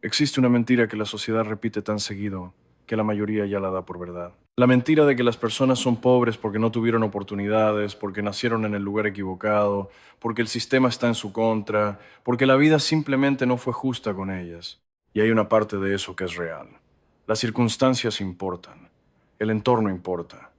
Existe una mentira que la sociedad repite tan seguido que la mayoría ya la da por verdad. La mentira de que las personas son pobres porque no tuvieron oportunidades, porque nacieron en el lugar equivocado, porque el sistema está en su contra, porque la vida simplemente no fue justa con ellas. Y hay una parte de eso que es real. Las circunstancias importan. El entorno importa.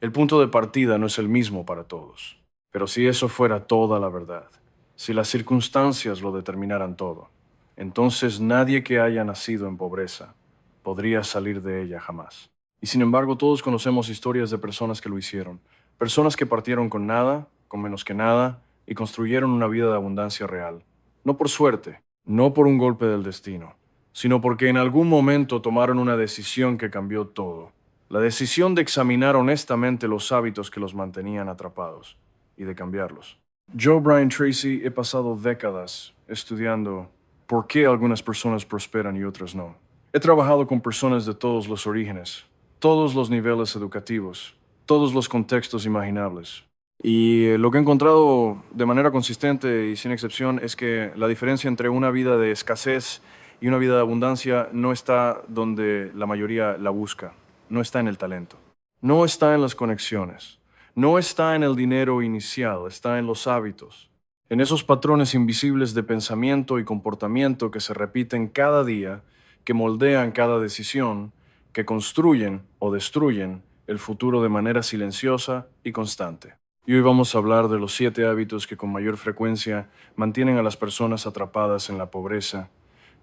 El punto de partida no es el mismo para todos. Pero si eso fuera toda la verdad, si las circunstancias lo determinaran todo, entonces nadie que haya nacido en pobreza podría salir de ella jamás. Y sin embargo, todos conocemos historias de personas que lo hicieron. Personas que partieron con nada, con menos que nada, y construyeron una vida de abundancia real. No por suerte, no por un golpe del destino, sino porque en algún momento tomaron una decisión que cambió todo. La decisión de examinar honestamente los hábitos que los mantenían atrapados y de cambiarlos. Yo, Brian Tracy, he pasado décadas estudiando por qué algunas personas prosperan y otras no. He trabajado con personas de todos los orígenes, todos los niveles educativos, todos los contextos imaginables. Y lo que he encontrado de manera consistente y sin excepción es que la diferencia entre una vida de escasez y una vida de abundancia no está donde la mayoría la busca, no está en el talento, no está en las conexiones, no está en el dinero inicial, está en los hábitos, en esos patrones invisibles de pensamiento y comportamiento que se repiten cada día, que moldean cada decisión, que construyen o destruyen el futuro de manera silenciosa y constante. Y hoy vamos a hablar de los 7 hábitos que con mayor frecuencia mantienen a las personas atrapadas en la pobreza,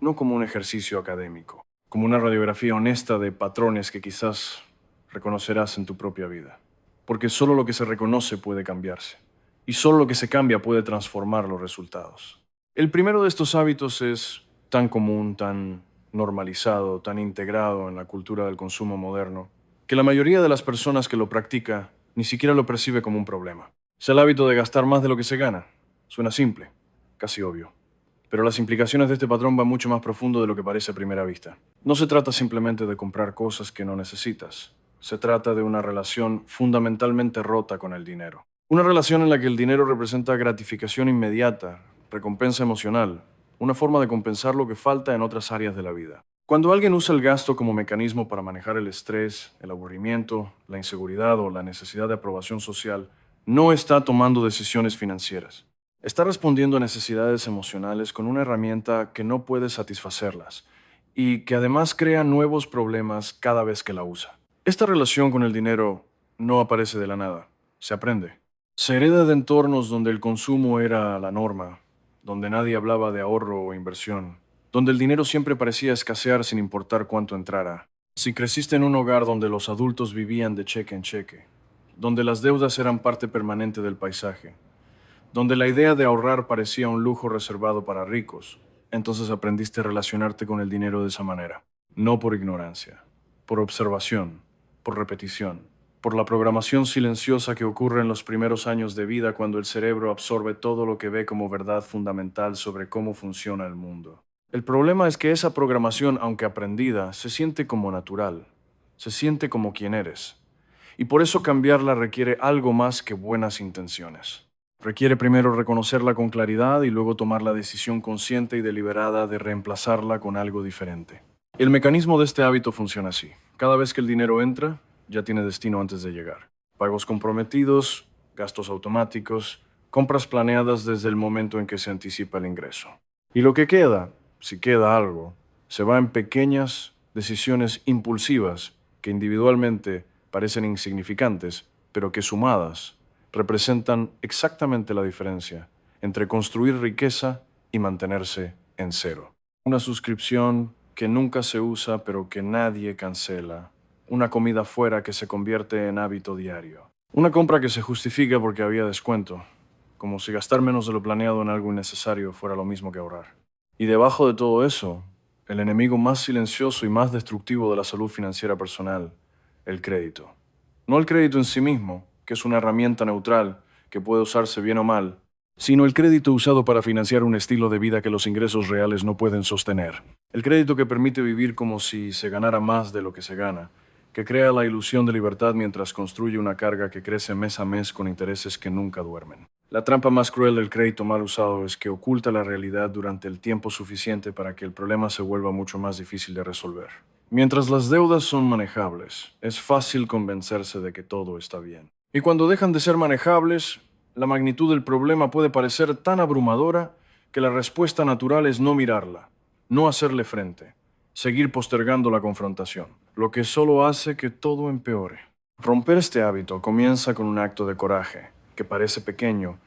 no como un ejercicio académico, como una radiografía honesta de patrones que quizás reconocerás en tu propia vida. Porque solo lo que se reconoce puede cambiarse, y solo lo que se cambia puede transformar los resultados. El primero de estos hábitos es tan común, tan normalizado, tan integrado en la cultura del consumo moderno, que la mayoría de las personas que lo practica ni siquiera lo percibe como un problema. Es el hábito de gastar más de lo que se gana. Suena simple, casi obvio. Pero las implicaciones de este patrón van mucho más profundo de lo que parece a primera vista. No se trata simplemente de comprar cosas que no necesitas. Se trata de una relación fundamentalmente rota con el dinero. Una relación en la que el dinero representa gratificación inmediata, recompensa emocional, una forma de compensar lo que falta en otras áreas de la vida. Cuando alguien usa el gasto como mecanismo para manejar el estrés, el aburrimiento, la inseguridad o la necesidad de aprobación social, no está tomando decisiones financieras. Está respondiendo a necesidades emocionales con una herramienta que no puede satisfacerlas y que además crea nuevos problemas cada vez que la usa. Esta relación con el dinero no aparece de la nada, se aprende. Se hereda de entornos donde el consumo era la norma, donde nadie hablaba de ahorro o inversión, donde el dinero siempre parecía escasear sin importar cuánto entrara. Si creciste en un hogar donde los adultos vivían de cheque en cheque, donde las deudas eran parte permanente del paisaje, donde la idea de ahorrar parecía un lujo reservado para ricos, entonces aprendiste a relacionarte con el dinero de esa manera. No por ignorancia, por observación, por repetición, por la programación silenciosa que ocurre en los primeros años de vida cuando el cerebro absorbe todo lo que ve como verdad fundamental sobre cómo funciona el mundo. El problema es que esa programación, aunque aprendida, se siente como natural, se siente como quien eres. Y por eso cambiarla requiere algo más que buenas intenciones. Requiere primero reconocerla con claridad y luego tomar la decisión consciente y deliberada de reemplazarla con algo diferente. El mecanismo de este hábito funciona así. Cada vez que el dinero entra, ya tiene destino antes de llegar. Pagos comprometidos, gastos automáticos, compras planeadas desde el momento en que se anticipa el ingreso. Y lo que queda, si queda algo, se va en pequeñas decisiones impulsivas que individualmente parecen insignificantes, pero que sumadas representan exactamente la diferencia entre construir riqueza y mantenerse en cero. Una suscripción que nunca se usa pero que nadie cancela. Una comida fuera que se convierte en hábito diario. Una compra que se justifica porque había descuento, como si gastar menos de lo planeado en algo innecesario fuera lo mismo que ahorrar. Y debajo de todo eso, el enemigo más silencioso y más destructivo de la salud financiera personal, el crédito. No el crédito en sí mismo, que es una herramienta neutral que puede usarse bien o mal, sino el crédito usado para financiar un estilo de vida que los ingresos reales no pueden sostener. El crédito que permite vivir como si se ganara más de lo que se gana, que crea la ilusión de libertad mientras construye una carga que crece mes a mes con intereses que nunca duermen. La trampa más cruel del crédito mal usado es que oculta la realidad durante el tiempo suficiente para que el problema se vuelva mucho más difícil de resolver. Mientras las deudas son manejables, es fácil convencerse de que todo está bien. Y cuando dejan de ser manejables, la magnitud del problema puede parecer tan abrumadora que la respuesta natural es no mirarla, no hacerle frente, seguir postergando la confrontación, lo que solo hace que todo empeore. Romper este hábito comienza con un acto de coraje, que parece pequeño,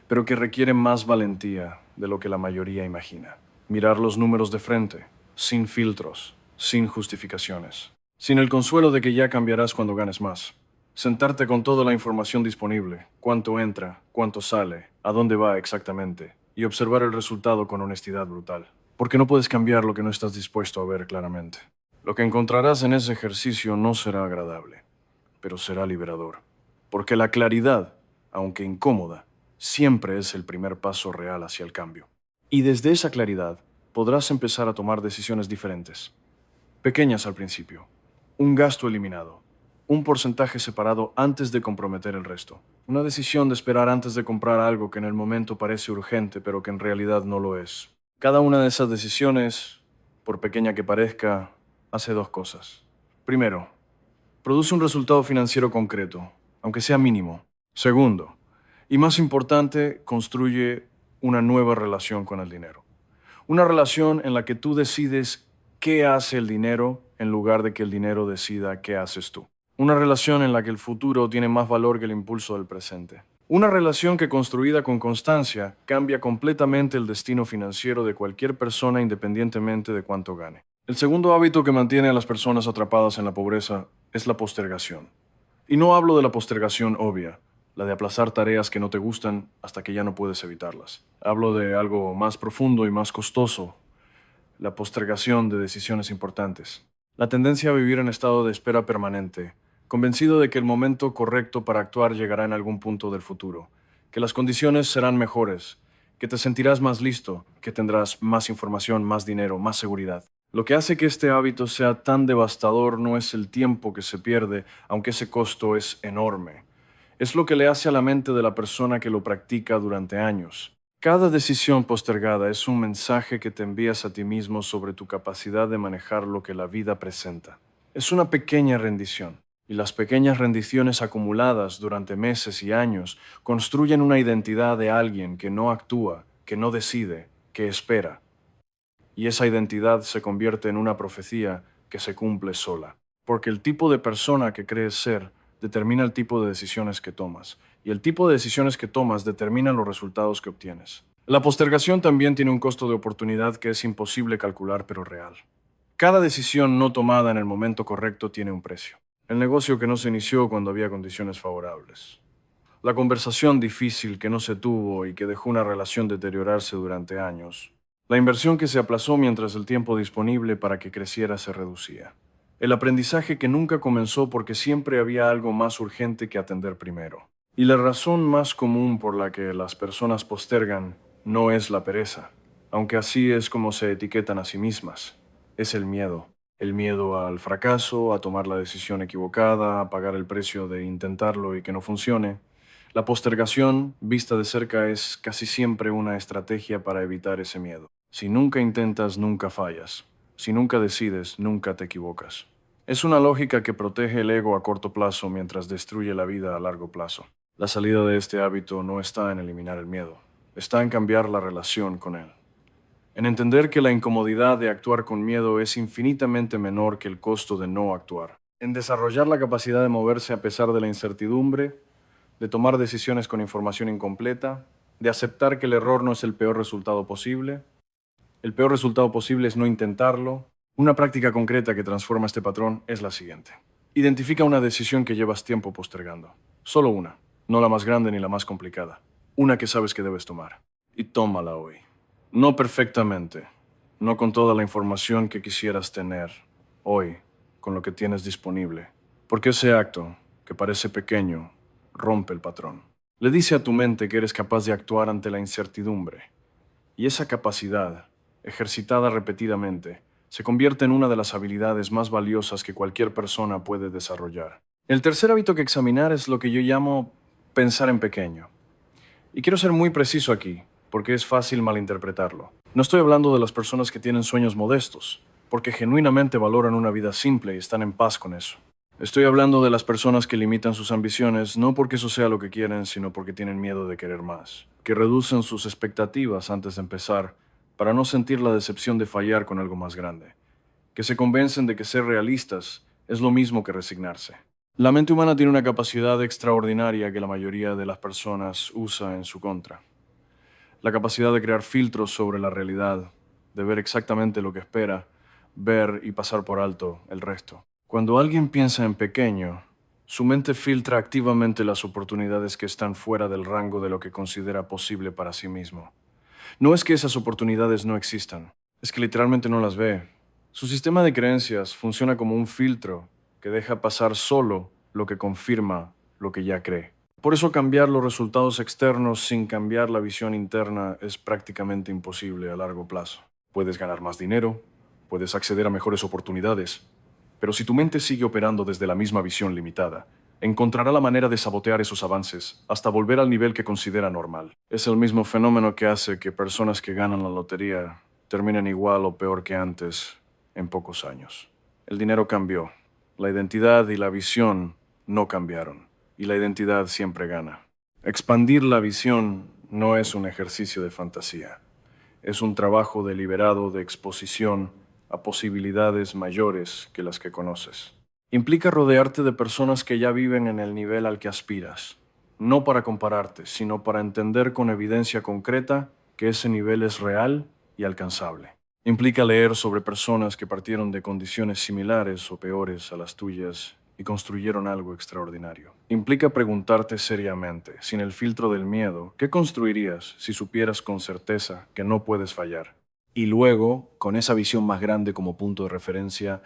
pero que requiere más valentía de lo que la mayoría imagina. Mirar los números de frente, sin filtros, sin justificaciones, sin el consuelo de que ya cambiarás cuando ganes más. Sentarte con toda la información disponible, cuánto entra, cuánto sale, a dónde va exactamente, y observar el resultado con honestidad brutal. Porque no puedes cambiar lo que no estás dispuesto a ver claramente. Lo que encontrarás en ese ejercicio no será agradable, pero será liberador. Porque la claridad, aunque incómoda, siempre es el primer paso real hacia el cambio. Y desde esa claridad podrás empezar a tomar decisiones diferentes. Pequeñas al principio. Un gasto eliminado. Un porcentaje separado antes de comprometer el resto. Una decisión de esperar antes de comprar algo que en el momento parece urgente, pero que en realidad no lo es. Cada una de esas decisiones, por pequeña que parezca, hace dos cosas. Primero, produce un resultado financiero concreto, aunque sea mínimo. Segundo, y más importante, construye una nueva relación con el dinero. Una relación en la que tú decides qué hace el dinero en lugar de que el dinero decida qué haces tú. Una relación en la que el futuro tiene más valor que el impulso del presente. Una relación que construida con constancia cambia completamente el destino financiero de cualquier persona independientemente de cuánto gane. El segundo hábito que mantiene a las personas atrapadas en la pobreza es la postergación. Y no hablo de la postergación obvia, la de aplazar tareas que no te gustan hasta que ya no puedes evitarlas. Hablo de algo más profundo y más costoso, la postergación de decisiones importantes. La tendencia a vivir en estado de espera permanente, convencido de que el momento correcto para actuar llegará en algún punto del futuro, que las condiciones serán mejores, que te sentirás más listo, que tendrás más información, más dinero, más seguridad. Lo que hace que este hábito sea tan devastador no es el tiempo que se pierde, aunque ese costo es enorme. Es lo que le hace a la mente de la persona que lo practica durante años. Cada decisión postergada es un mensaje que te envías a ti mismo sobre tu capacidad de manejar lo que la vida presenta. Es una pequeña rendición, y las pequeñas rendiciones acumuladas durante meses y años construyen una identidad de alguien que no actúa, que no decide, que espera. Y esa identidad se convierte en una profecía que se cumple sola. Porque el tipo de persona que crees ser determina el tipo de decisiones que tomas, y el tipo de decisiones que tomas determina los resultados que obtienes. La postergación también tiene un costo de oportunidad que es imposible calcular, pero real. Cada decisión no tomada en el momento correcto tiene un precio. El negocio que no se inició cuando había condiciones favorables. La conversación difícil que no se tuvo y que dejó una relación deteriorarse durante años. La inversión que se aplazó mientras el tiempo disponible para que creciera se reducía. El aprendizaje que nunca comenzó porque siempre había algo más urgente que atender primero. Y la razón más común por la que las personas postergan no es la pereza, aunque así es como se etiquetan a sí mismas. Es el miedo. El miedo al fracaso, a tomar la decisión equivocada, a pagar el precio de intentarlo y que no funcione. La postergación, vista de cerca, es casi siempre una estrategia para evitar ese miedo. Si nunca intentas, nunca fallas. Si nunca decides, nunca te equivocas. Es una lógica que protege el ego a corto plazo mientras destruye la vida a largo plazo. La salida de este hábito no está en eliminar el miedo, está en cambiar la relación con él. En entender que la incomodidad de actuar con miedo es infinitamente menor que el costo de no actuar. En desarrollar la capacidad de moverse a pesar de la incertidumbre, de tomar decisiones con información incompleta, de aceptar que el error no es el peor resultado posible. El peor resultado posible es no intentarlo. Una práctica concreta que transforma este patrón es la siguiente. Identifica una decisión que llevas tiempo postergando. Solo una, no la más grande ni la más complicada. Una que sabes que debes tomar. Y tómala hoy. No perfectamente, no con toda la información que quisieras tener hoy, con lo que tienes disponible. Porque ese acto, que parece pequeño, rompe el patrón. Le dice a tu mente que eres capaz de actuar ante la incertidumbre. Y esa capacidad, ejercitada repetidamente, se convierte en una de las habilidades más valiosas que cualquier persona puede desarrollar. El tercer hábito que examinar es lo que yo llamo pensar en pequeño. Y quiero ser muy preciso aquí, porque es fácil malinterpretarlo. No estoy hablando de las personas que tienen sueños modestos, porque genuinamente valoran una vida simple y están en paz con eso. Estoy hablando de las personas que limitan sus ambiciones no porque eso sea lo que quieren, sino porque tienen miedo de querer más, que reducen sus expectativas antes de empezar para no sentir la decepción de fallar con algo más grande, que se convencen de que ser realistas es lo mismo que resignarse. La mente humana tiene una capacidad extraordinaria que la mayoría de las personas usa en su contra. La capacidad de crear filtros sobre la realidad, de ver exactamente lo que espera, ver y pasar por alto el resto. Cuando alguien piensa en pequeño, su mente filtra activamente las oportunidades que están fuera del rango de lo que considera posible para sí mismo. No es que esas oportunidades no existan, es que literalmente no las ve. Su sistema de creencias funciona como un filtro que deja pasar solo lo que confirma lo que ya cree. Por eso cambiar los resultados externos sin cambiar la visión interna es prácticamente imposible a largo plazo. Puedes ganar más dinero, puedes acceder a mejores oportunidades, pero si tu mente sigue operando desde la misma visión limitada, encontrará la manera de sabotear esos avances hasta volver al nivel que considera normal. Es el mismo fenómeno que hace que personas que ganan la lotería terminen igual o peor que antes en pocos años. El dinero cambió, la identidad y la visión no cambiaron, y la identidad siempre gana. Expandir la visión no es un ejercicio de fantasía, es un trabajo deliberado de exposición a posibilidades mayores que las que conoces. Implica rodearte de personas que ya viven en el nivel al que aspiras, no para compararte, sino para entender con evidencia concreta que ese nivel es real y alcanzable. Implica leer sobre personas que partieron de condiciones similares o peores a las tuyas y construyeron algo extraordinario. Implica preguntarte seriamente, sin el filtro del miedo, ¿qué construirías si supieras con certeza que no puedes fallar? Y luego, con esa visión más grande como punto de referencia,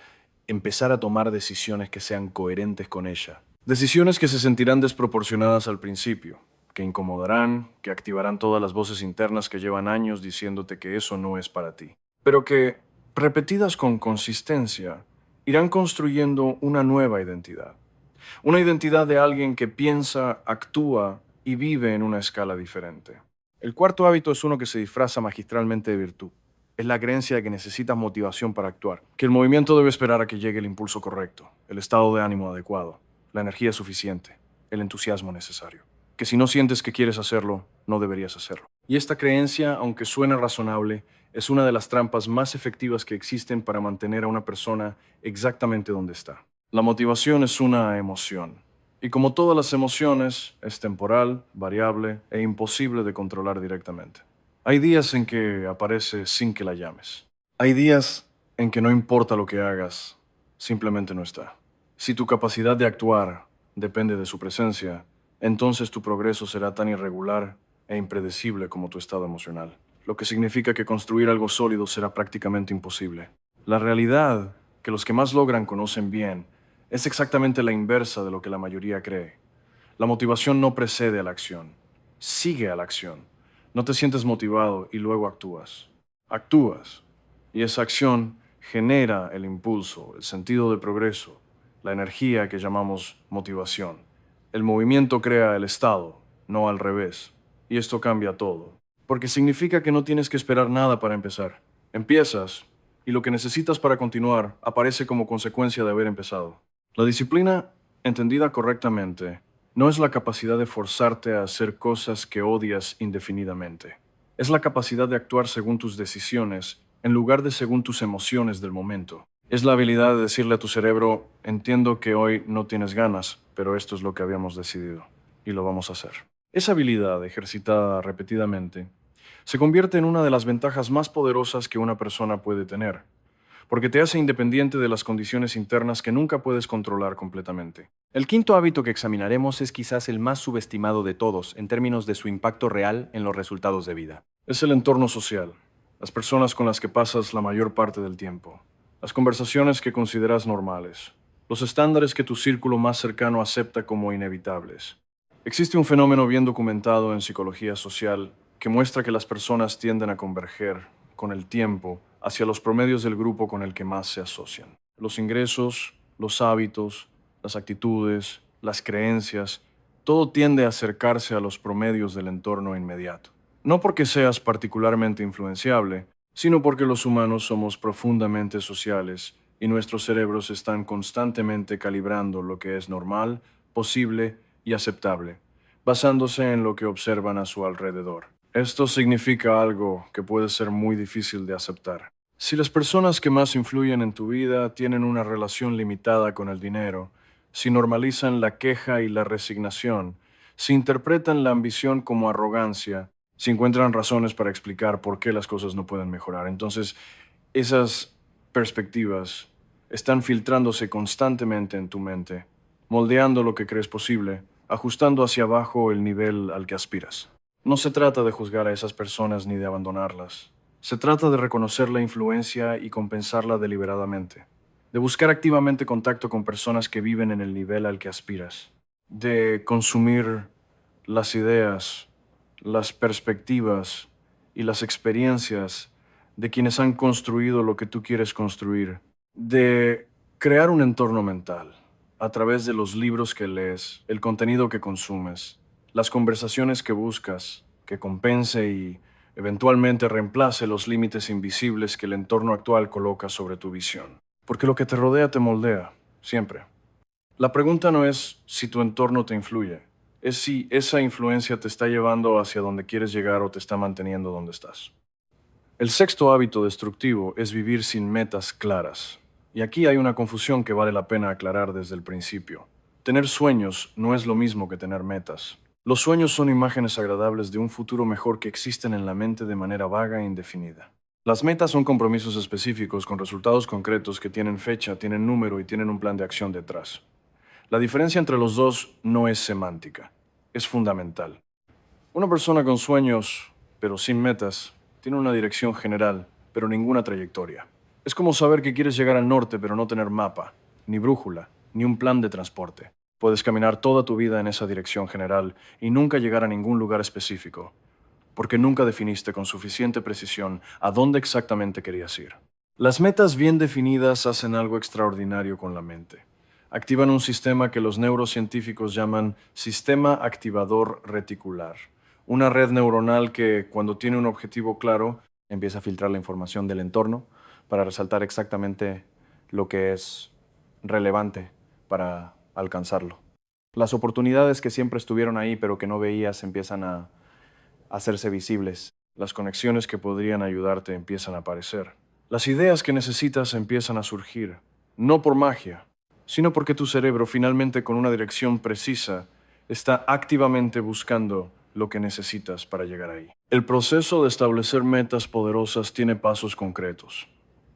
empezar a tomar decisiones que sean coherentes con ella. Decisiones que se sentirán desproporcionadas al principio, que incomodarán, que activarán todas las voces internas que llevan años diciéndote que eso no es para ti, pero que, repetidas con consistencia, irán construyendo una nueva identidad. Una identidad de alguien que piensa, actúa y vive en una escala diferente. El cuarto hábito es uno que se disfraza magistralmente de virtud. Es la creencia de que necesitas motivación para actuar, que el movimiento debe esperar a que llegue el impulso correcto, el estado de ánimo adecuado, la energía suficiente, el entusiasmo necesario. Que si no sientes que quieres hacerlo, no deberías hacerlo. Y esta creencia, aunque suene razonable, es una de las trampas más efectivas que existen para mantener a una persona exactamente donde está. La motivación es una emoción. Y como todas las emociones, es temporal, variable e imposible de controlar directamente. Hay días en que aparece sin que la llames. Hay días en que no importa lo que hagas, simplemente no está. Si tu capacidad de actuar depende de su presencia, entonces tu progreso será tan irregular e impredecible como tu estado emocional, lo que significa que construir algo sólido será prácticamente imposible. La realidad, que los que más logran conocen bien, es exactamente la inversa de lo que la mayoría cree. La motivación no precede a la acción, sigue a la acción. No te sientes motivado y luego actúas. Actúas, y esa acción genera el impulso, el sentido de progreso, la energía que llamamos motivación. El movimiento crea el estado, no al revés. Y esto cambia todo, porque significa que no tienes que esperar nada para empezar. Empiezas, y lo que necesitas para continuar aparece como consecuencia de haber empezado. La disciplina, entendida correctamente, no es la capacidad de forzarte a hacer cosas que odias indefinidamente. Es la capacidad de actuar según tus decisiones en lugar de según tus emociones del momento. Es la habilidad de decirle a tu cerebro, entiendo que hoy no tienes ganas, pero esto es lo que habíamos decidido y lo vamos a hacer. Esa habilidad, ejercitada repetidamente, se convierte en una de las ventajas más poderosas que una persona puede tener, porque te hace independiente de las condiciones internas que nunca puedes controlar completamente. El quinto hábito que examinaremos es quizás el más subestimado de todos en términos de su impacto real en los resultados de vida. Es el entorno social, las personas con las que pasas la mayor parte del tiempo, las conversaciones que consideras normales, los estándares que tu círculo más cercano acepta como inevitables. Existe un fenómeno bien documentado en psicología social que muestra que las personas tienden a converger, con el tiempo, hacia los promedios del grupo con el que más se asocian. Los ingresos, los hábitos, las actitudes, las creencias Todo tiende a acercarse a los promedios del entorno inmediato. No porque seas particularmente influenciable, sino porque los humanos somos profundamente sociales y nuestros cerebros están constantemente calibrando lo que es normal, posible y aceptable, basándose en lo que observan a su alrededor. Esto significa algo que puede ser muy difícil de aceptar. Si las personas que más influyen en tu vida tienen una relación limitada con el dinero, si normalizan la queja y la resignación, si interpretan la ambición como arrogancia, si encuentran razones para explicar por qué las cosas no pueden mejorar, entonces esas perspectivas están filtrándose constantemente en tu mente, moldeando lo que crees posible, ajustando hacia abajo el nivel al que aspiras. No se trata de juzgar a esas personas ni de abandonarlas. Se trata de reconocer la influencia y compensarla deliberadamente, de buscar activamente contacto con personas que viven en el nivel al que aspiras, de consumir las ideas, las perspectivas y las experiencias de quienes han construido lo que tú quieres construir, de crear un entorno mental a través de los libros que lees, el contenido que consumes, las conversaciones que buscas, que compense y eventualmente reemplace los límites invisibles que el entorno actual coloca sobre tu visión. Porque lo que te rodea te moldea, siempre. La pregunta no es si tu entorno te influye, es si esa influencia te está llevando hacia donde quieres llegar o te está manteniendo donde estás. El sexto hábito destructivo es vivir sin metas claras. Y aquí hay una confusión que vale la pena aclarar desde el principio. Tener sueños no es lo mismo que tener metas. Los sueños son imágenes agradables de un futuro mejor que existen en la mente de manera vaga e indefinida. Las metas son compromisos específicos con resultados concretos que tienen fecha, tienen número y tienen un plan de acción detrás. La diferencia entre los dos no es semántica, es fundamental. Una persona con sueños, pero sin metas, tiene una dirección general, pero ninguna trayectoria. Es como saber que quieres llegar al norte, pero no tener mapa, ni brújula, ni un plan de transporte. Puedes caminar toda tu vida en esa dirección general y nunca llegar a ningún lugar específico, porque nunca definiste con suficiente precisión a dónde exactamente querías ir. Las metas bien definidas hacen algo extraordinario con la mente. Activan un sistema que los neurocientíficos llaman sistema activador reticular. Una red neuronal que, cuando tiene un objetivo claro, empieza a filtrar la información del entorno para resaltar exactamente lo que es relevante para alcanzarlo. Las oportunidades que siempre estuvieron ahí pero que no veías empiezan a hacerse visibles. Las conexiones que podrían ayudarte empiezan a aparecer. Las ideas que necesitas empiezan a surgir, no por magia, sino porque tu cerebro, finalmente con una dirección precisa, está activamente buscando lo que necesitas para llegar ahí. El proceso de establecer metas poderosas tiene pasos concretos.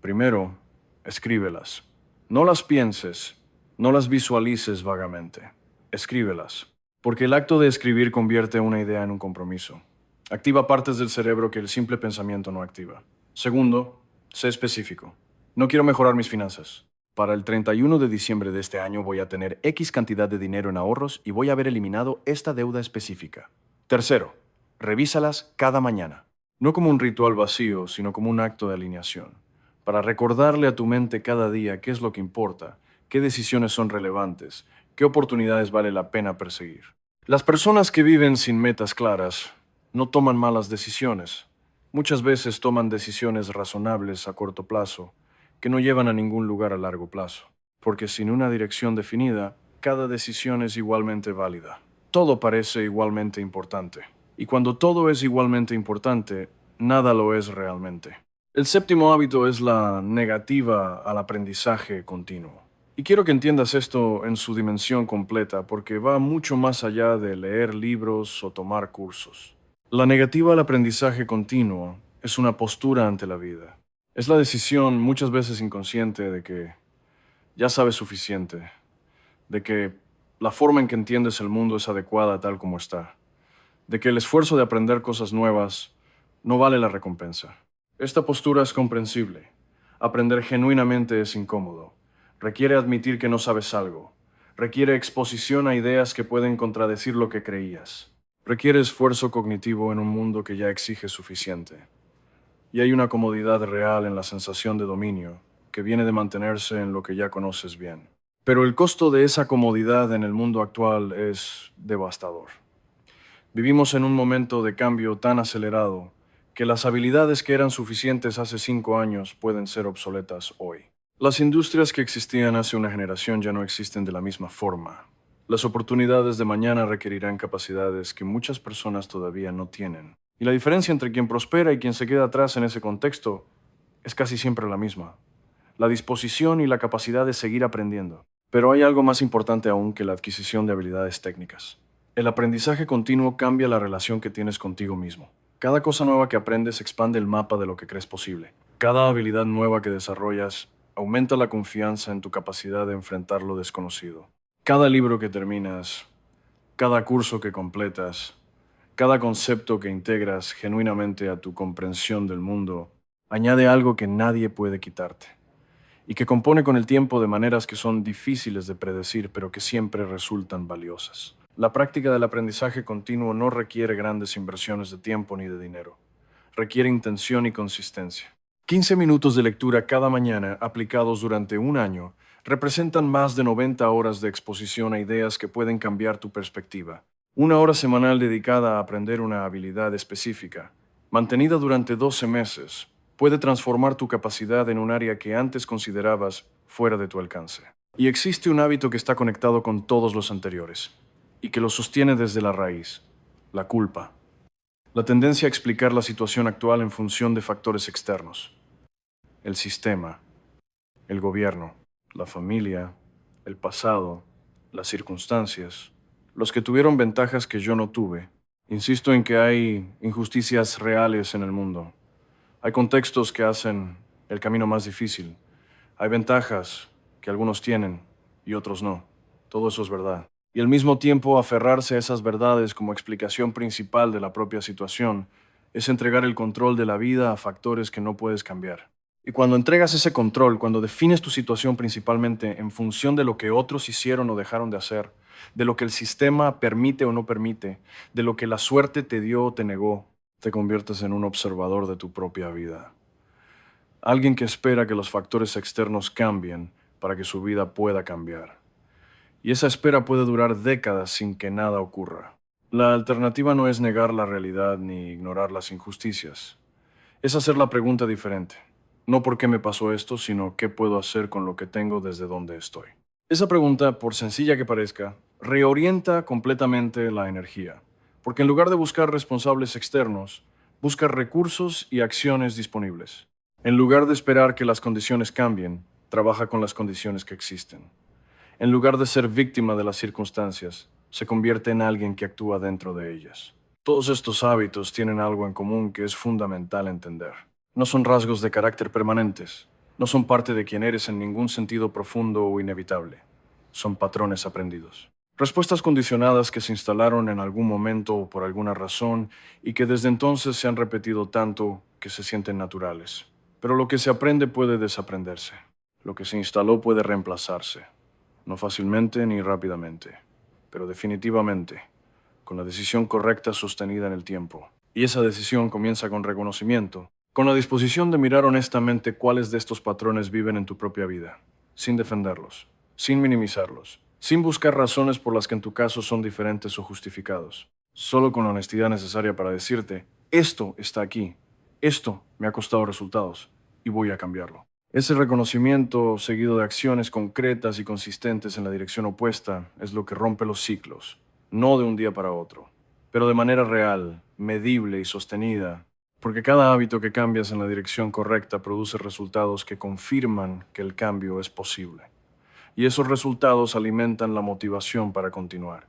Primero, escríbelas. No las pienses, no las visualices vagamente. Escríbelas, porque el acto de escribir convierte una idea en un compromiso. Activa partes del cerebro que el simple pensamiento no activa. Segundo, sé específico. No quiero mejorar mis finanzas. Para el 31 de diciembre de este año voy a tener X cantidad de dinero en ahorros y voy a haber eliminado esta deuda específica. Tercero, revísalas cada mañana. No como un ritual vacío, sino como un acto de alineación. Para recordarle a tu mente cada día qué es lo que importa, qué decisiones son relevantes, qué oportunidades vale la pena perseguir. Las personas que viven sin metas claras no toman malas decisiones. Muchas veces toman decisiones razonables a corto plazo, que no llevan a ningún lugar a largo plazo. Porque sin una dirección definida, cada decisión es igualmente válida. Todo parece igualmente importante. Y cuando todo es igualmente importante, nada lo es realmente. El séptimo hábito es la negativa al aprendizaje continuo. Y quiero que entiendas esto en su dimensión completa, porque va mucho más allá de leer libros o tomar cursos. La negativa al aprendizaje continuo es una postura ante la vida. Es la decisión, muchas veces inconsciente, de que ya sabes suficiente, de que la forma en que entiendes el mundo es adecuada tal como está, de que el esfuerzo de aprender cosas nuevas no vale la recompensa. Esta postura es comprensible. Aprender genuinamente es incómodo. Requiere admitir que no sabes algo. Requiere exposición a ideas que pueden contradecir lo que creías. Requiere esfuerzo cognitivo en un mundo que ya exige suficiente. Y hay una comodidad real en la sensación de dominio que viene de mantenerse en lo que ya conoces bien. Pero el costo de esa comodidad en el mundo actual es devastador. Vivimos en un momento de cambio tan acelerado que las habilidades que eran suficientes hace 5 años pueden ser obsoletas hoy. Las industrias que existían hace una generación ya no existen de la misma forma. Las oportunidades de mañana requerirán capacidades que muchas personas todavía no tienen. Y la diferencia entre quien prospera y quien se queda atrás en ese contexto es casi siempre la misma: la disposición y la capacidad de seguir aprendiendo. Pero hay algo más importante aún que la adquisición de habilidades técnicas. El aprendizaje continuo cambia la relación que tienes contigo mismo. Cada cosa nueva que aprendes expande el mapa de lo que crees posible. Cada habilidad nueva que desarrollas aumenta la confianza en tu capacidad de enfrentar lo desconocido. Cada libro que terminas, cada curso que completas, cada concepto que integras genuinamente a tu comprensión del mundo, añade algo que nadie puede quitarte y que compone con el tiempo de maneras que son difíciles de predecir, pero que siempre resultan valiosas. La práctica del aprendizaje continuo no requiere grandes inversiones de tiempo ni de dinero. Requiere intención y consistencia. 15 minutos de lectura cada mañana, aplicados durante un año, representan más de 90 horas de exposición a ideas que pueden cambiar tu perspectiva. Una hora semanal dedicada a aprender una habilidad específica, mantenida durante 12 meses, puede transformar tu capacidad en un área que antes considerabas fuera de tu alcance. Y existe un hábito que está conectado con todos los anteriores, y que lo sostiene desde la raíz: la culpa. La tendencia a explicar la situación actual en función de factores externos: el sistema, el gobierno, la familia, el pasado, las circunstancias, los que tuvieron ventajas que yo no tuve. Insisto en que hay injusticias reales en el mundo. Hay contextos que hacen el camino más difícil. Hay ventajas que algunos tienen y otros no. Todo eso es verdad. Y al mismo tiempo, aferrarse a esas verdades como explicación principal de la propia situación es entregar el control de la vida a factores que no puedes cambiar. Y cuando entregas ese control, cuando defines tu situación principalmente en función de lo que otros hicieron o dejaron de hacer, de lo que el sistema permite o no permite, de lo que la suerte te dio o te negó, te conviertes en un observador de tu propia vida. Alguien que espera que los factores externos cambien para que su vida pueda cambiar. Y esa espera puede durar décadas sin que nada ocurra. La alternativa no es negar la realidad ni ignorar las injusticias. Es hacer la pregunta diferente. No por qué me pasó esto, sino qué puedo hacer con lo que tengo desde donde estoy. Esa pregunta, por sencilla que parezca, reorienta completamente la energía. Porque en lugar de buscar responsables externos, busca recursos y acciones disponibles. En lugar de esperar que las condiciones cambien, trabaja con las condiciones que existen. En lugar de ser víctima de las circunstancias, se convierte en alguien que actúa dentro de ellas. Todos estos hábitos tienen algo en común que es fundamental entender. No son rasgos de carácter permanentes. No son parte de quien eres en ningún sentido profundo o inevitable. Son patrones aprendidos. Respuestas condicionadas que se instalaron en algún momento o por alguna razón y que desde entonces se han repetido tanto que se sienten naturales. Pero lo que se aprende puede desaprenderse. Lo que se instaló puede reemplazarse. No fácilmente ni rápidamente, pero definitivamente, con la decisión correcta sostenida en el tiempo. Y esa decisión comienza con reconocimiento, con la disposición de mirar honestamente cuáles de estos patrones viven en tu propia vida, sin defenderlos, sin minimizarlos, sin buscar razones por las que en tu caso son diferentes o justificados. Solo con la honestidad necesaria para decirte: esto está aquí, esto me ha costado resultados y voy a cambiarlo. Ese reconocimiento, seguido de acciones concretas y consistentes en la dirección opuesta, es lo que rompe los ciclos, no de un día para otro, pero de manera real, medible y sostenida, porque cada hábito que cambias en la dirección correcta produce resultados que confirman que el cambio es posible. Y esos resultados alimentan la motivación para continuar.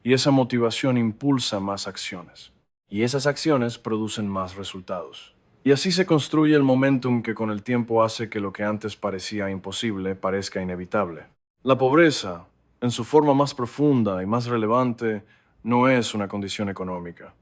Y esa motivación impulsa más acciones. Y esas acciones producen más resultados. Y así se construye el momentum que con el tiempo hace que lo que antes parecía imposible parezca inevitable. La pobreza, en su forma más profunda y más relevante, no es una condición económica.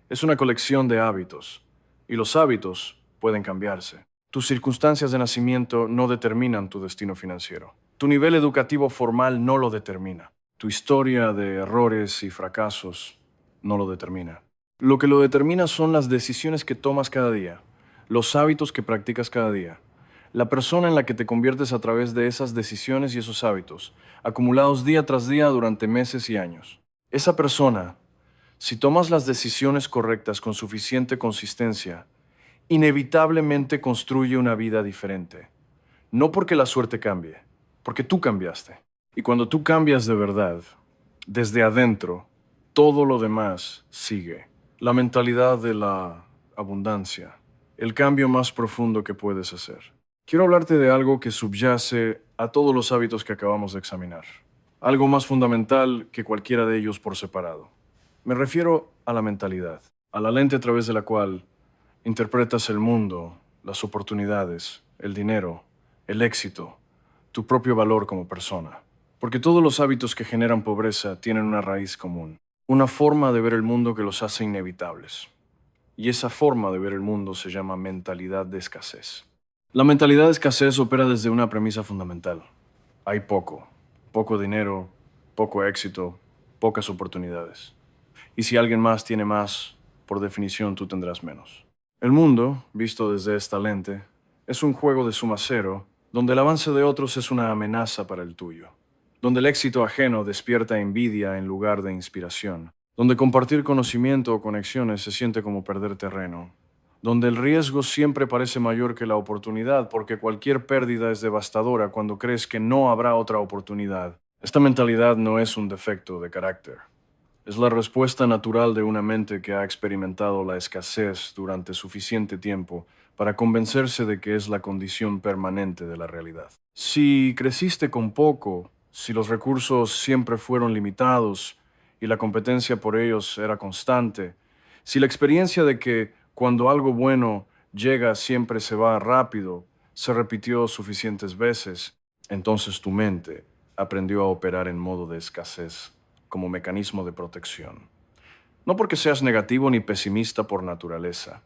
Es una colección de hábitos. Y los hábitos pueden cambiarse. Tus circunstancias de nacimiento no determinan tu destino financiero. Tu nivel educativo formal no lo determina. Tu historia de errores y fracasos no lo determina. Lo que lo determina son las decisiones que tomas cada día, los hábitos que practicas cada día, La persona en la que te conviertes a través de esas decisiones y esos hábitos, acumulados día tras día durante meses y años. Esa persona, si tomas las decisiones correctas con suficiente consistencia, inevitablemente construye una vida diferente. No porque la suerte cambie, porque tú cambiaste. Y cuando tú cambias de verdad, desde adentro, todo lo demás sigue. La mentalidad de la abundancia, el cambio más profundo que puedes hacer. Quiero hablarte de algo que subyace a todos los hábitos que acabamos de examinar. Algo más fundamental que cualquiera de ellos por separado. Me refiero a la mentalidad, a la lente a través de la cual interpretas el mundo, las oportunidades, el dinero, el éxito, tu propio valor como persona. Porque todos los hábitos que generan pobreza tienen una raíz común, una forma de ver el mundo que los hace inevitables. Y esa forma de ver el mundo se llama mentalidad de escasez. La mentalidad de escasez opera desde una premisa fundamental. Hay poco dinero, poco éxito, pocas oportunidades. Y si alguien más tiene más, por definición tú tendrás menos. El mundo, visto desde esta lente, es un juego de suma cero, donde el avance de otros es una amenaza para el tuyo, donde el éxito ajeno despierta envidia en lugar de inspiración, donde compartir conocimiento o conexiones se siente como perder terreno, donde el riesgo siempre parece mayor que la oportunidad porque cualquier pérdida es devastadora cuando crees que no habrá otra oportunidad. Esta mentalidad no es un defecto de carácter. Es la respuesta natural de una mente que ha experimentado la escasez durante suficiente tiempo para convencerse de que es la condición permanente de la realidad. Si creciste con poco, si los recursos siempre fueron limitados y la competencia por ellos era constante, si la experiencia de que cuando algo bueno llega siempre se va rápido se repitió suficientes veces, entonces tu mente aprendió a operar en modo de escasez como mecanismo de protección. No porque seas negativo ni pesimista por naturaleza,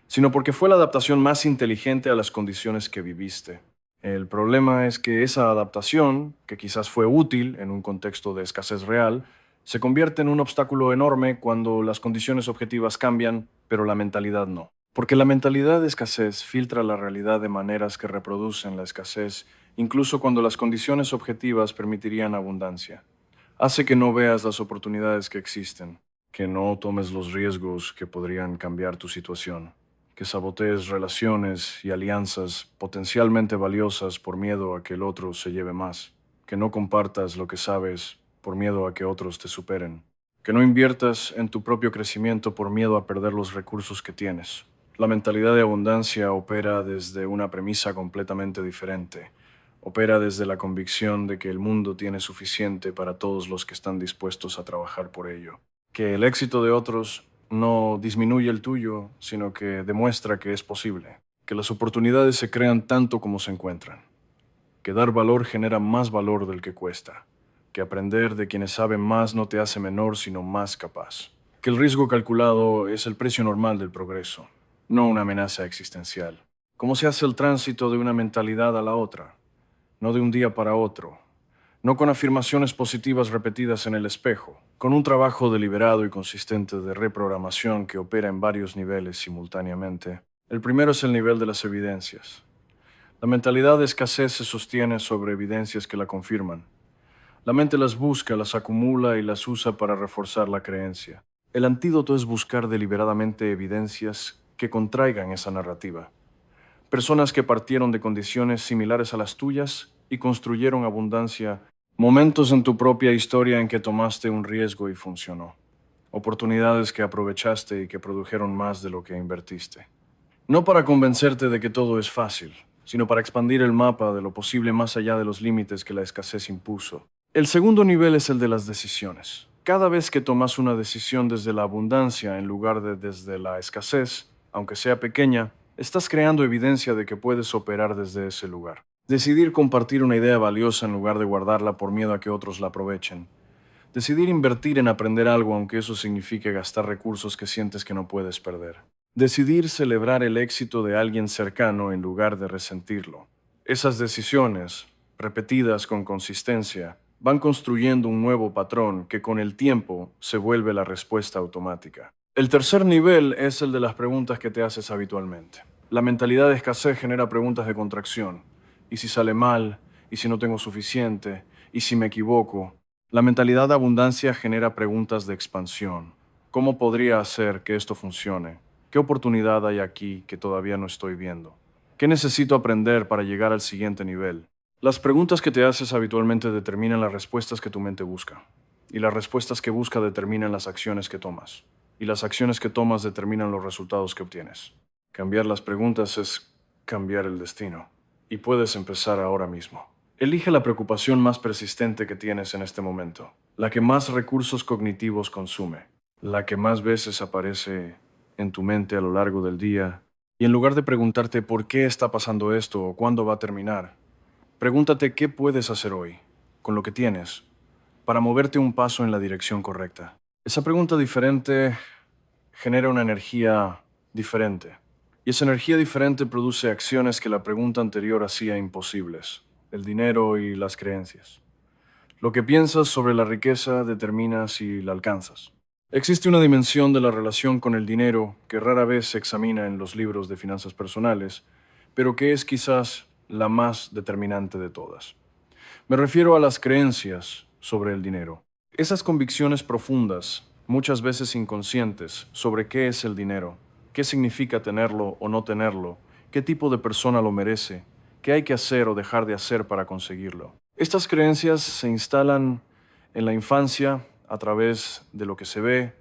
sino porque fue la adaptación más inteligente a las condiciones que viviste. El problema es que esa adaptación, que quizás fue útil en un contexto de escasez real, se convierte en un obstáculo enorme cuando las condiciones objetivas cambian, pero la mentalidad no. Porque la mentalidad de escasez filtra la realidad de maneras que reproducen la escasez, incluso cuando las condiciones objetivas permitirían abundancia. Hace que no veas las oportunidades que existen, que no tomes los riesgos que podrían cambiar tu situación, que sabotees relaciones y alianzas potencialmente valiosas por miedo a que el otro se lleve más, que no compartas lo que sabes por miedo a que otros te superen, que no inviertas en tu propio crecimiento por miedo a perder los recursos que tienes. La mentalidad de abundancia opera desde una premisa completamente diferente. Opera desde la convicción de que el mundo tiene suficiente para todos los que están dispuestos a trabajar por ello. Que el éxito de otros no disminuye el tuyo, sino que demuestra que es posible. Que las oportunidades se crean tanto como se encuentran. Que dar valor genera más valor del que cuesta. Que aprender de quienes saben más no te hace menor, sino más capaz. Que el riesgo calculado es el precio normal del progreso, no una amenaza existencial. ¿Cómo se hace el tránsito de una mentalidad a la otra? No de un día para otro, no con afirmaciones positivas repetidas en el espejo, con un trabajo deliberado y consistente de reprogramación que opera en varios niveles simultáneamente. El primero es el nivel de las evidencias. La mentalidad de escasez se sostiene sobre evidencias que la confirman. La mente las busca, las acumula y las usa para reforzar la creencia. El antídoto es buscar deliberadamente evidencias que contraigan esa narrativa. Personas que partieron de condiciones similares a las tuyas y construyeron abundancia. Momentos en tu propia historia en que tomaste un riesgo y funcionó. Oportunidades que aprovechaste y que produjeron más de lo que invertiste. No para convencerte de que todo es fácil, sino para expandir el mapa de lo posible más allá de los límites que la escasez impuso. El segundo nivel es el de las decisiones. Cada vez que tomas una decisión desde la abundancia en lugar de desde la escasez, aunque sea pequeña, estás creando evidencia de que puedes operar desde ese lugar. Decidir compartir una idea valiosa en lugar de guardarla por miedo a que otros la aprovechen. Decidir invertir en aprender algo aunque eso signifique gastar recursos que sientes que no puedes perder. Decidir celebrar el éxito de alguien cercano en lugar de resentirlo. Esas decisiones, repetidas con consistencia, van construyendo un nuevo patrón que con el tiempo se vuelve la respuesta automática. El tercer nivel es el de las preguntas que te haces habitualmente. La mentalidad de escasez genera preguntas de contracción. ¿Y si sale mal? ¿Y si no tengo suficiente? ¿Y si me equivoco? La mentalidad de abundancia genera preguntas de expansión. ¿Cómo podría hacer que esto funcione? ¿Qué oportunidad hay aquí que todavía no estoy viendo? ¿Qué necesito aprender para llegar al siguiente nivel? Las preguntas que te haces habitualmente determinan las respuestas que tu mente busca. Y las respuestas que busca determinan las acciones que tomas. Y las acciones que tomas determinan los resultados que obtienes. Cambiar las preguntas es cambiar el destino. Y puedes empezar ahora mismo. Elige la preocupación más persistente que tienes en este momento. La que más recursos cognitivos consume. La que más veces aparece en tu mente a lo largo del día. Y en lugar de preguntarte por qué está pasando esto o cuándo va a terminar, pregúntate qué puedes hacer hoy, con lo que tienes, para moverte un paso en la dirección correcta. Esa pregunta diferente genera una energía diferente. Y esa energía diferente produce acciones que la pregunta anterior hacía imposibles. El dinero y las creencias. Lo que piensas sobre la riqueza determina si la alcanzas. Existe una dimensión de la relación con el dinero que rara vez se examina en los libros de finanzas personales, pero que es quizás la más determinante de todas. Me refiero a las creencias sobre el dinero. Esas convicciones profundas, muchas veces inconscientes, sobre qué es el dinero, qué significa tenerlo o no tenerlo, qué tipo de persona lo merece, qué hay que hacer o dejar de hacer para conseguirlo. Estas creencias se instalan en la infancia a través de lo que se ve,